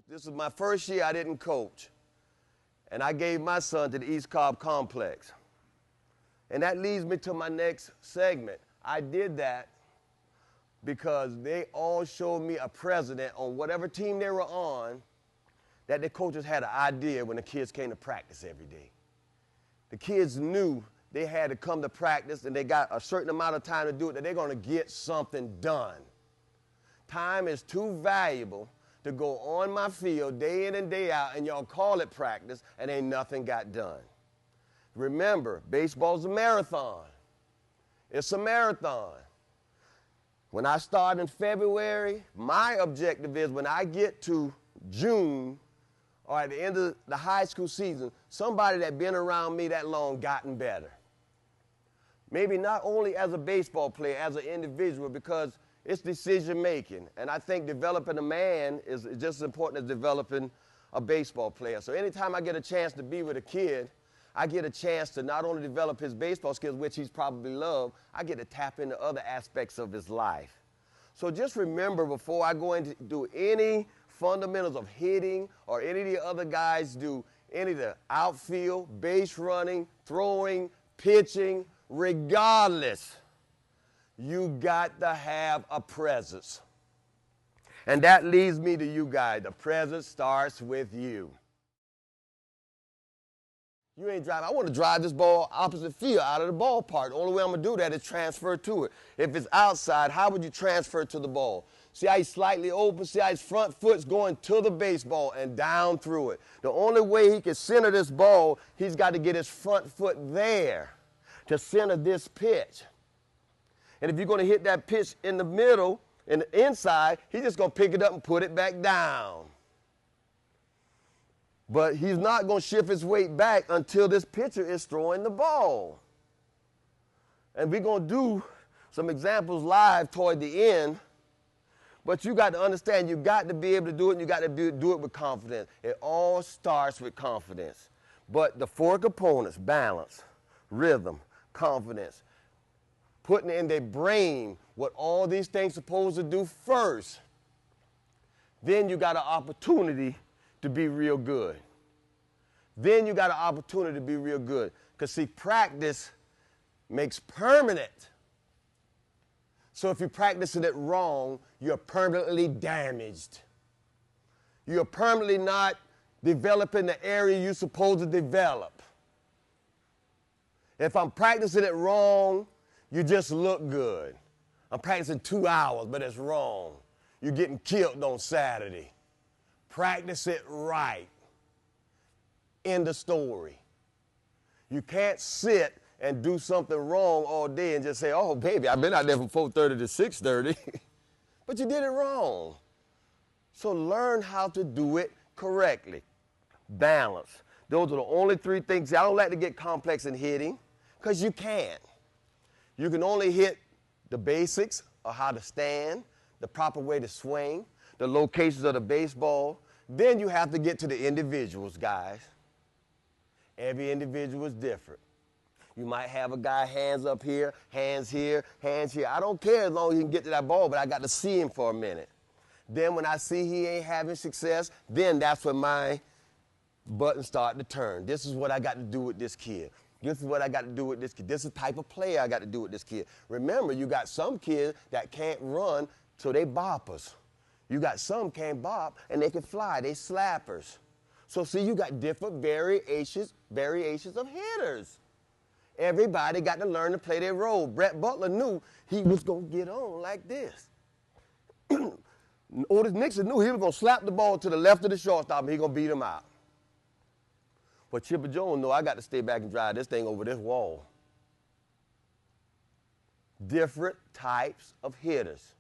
This is my first year I didn't coach. And I gave my son to the East Cobb complex. And that leads me to my next segment. I did that because they all showed me a president on whatever team they were on that the coaches had an idea when the kids came to practice every day. The kids knew they had to come to practice and they got a certain amount of time to do it, that they're going to get something done. Time is too valuable to go on my field day in and day out and y'all call it practice and ain't nothing got done. Remember, baseball's a marathon. It's a marathon. When I start in February, my objective is when I get to June or at the end of the high school season, somebody that's been around me that long gotten better. Maybe not only as a baseball player, as an individual, because it's decision making. And I think developing a man is just as important as developing a baseball player. So anytime I get a chance to be with a kid, I get a chance to not only develop his baseball skills, which he's probably loved, I get to tap into other aspects of his life. So just remember, before I go into do any fundamentals of hitting or any of the other guys do, any of the outfield, base running, throwing, pitching, regardless, you got to have a presence. And that leads me to you guys. The presence starts with you. You ain't driving. I want to drive this ball opposite field out of the ballpark. The only way I'm going to do that is transfer to it. If it's outside, how would you transfer to the ball? See how he's slightly open? See how his front foot's going to the baseball and down through it. The only way he can center this ball, he's got to get his front foot there to center this pitch. And if you're going to hit that pitch in the middle, in the inside, he's just going to pick it up and put it back down. But he's not going to shift his weight back until this pitcher is throwing the ball. And we're going to do some examples live toward the end. But you got to understand, you got to be able to do it, and you got to do it with confidence. It all starts with confidence. But the four components, balance, rhythm, confidence, putting in their brain what all these things supposed to do first, then you got an opportunity to be real good. Then you got an opportunity to be real good. Because see, practice makes permanent. So if you're practicing it wrong, you're permanently damaged. You're permanently not developing the area you're supposed to develop. If I'm practicing it wrong, you just look good. I'm practicing 2 hours, but it's wrong. You're getting killed on Saturday. Practice it right. End of story. You can't sit and do something wrong all day and just say, oh, baby, I've been out there from 4:30 to 6:30. But you did it wrong. So learn how to do it correctly. Balance. Those are the only three things. I don't like to get complex in hitting because you can't. You can only hit the basics of how to stand, the proper way to swing, the locations of the baseball. Then you have to get to the individuals, guys. Every individual is different. You might have a guy hands up here, hands here, hands here. I don't care as long as he can get to that ball, but I got to see him for a minute. Then when I see he ain't having success, then that's when my buttons start to turn. This is what I got to do with this kid. This is what I got to do with this kid. This is the type of player I got to do with this kid. Remember, you got some kids that can't run, so they boppers. You got some can't bop, and they can fly. They slappers. So see, you got different variations of hitters. Everybody got to learn to play their role. Brett Butler knew he was going to get on like this. Otis Nixon knew he was going to slap the ball to the left of the shortstop and he going to beat him out. But Chipper Jones knew I got to stay back and drive this thing over this wall. Different types of hitters.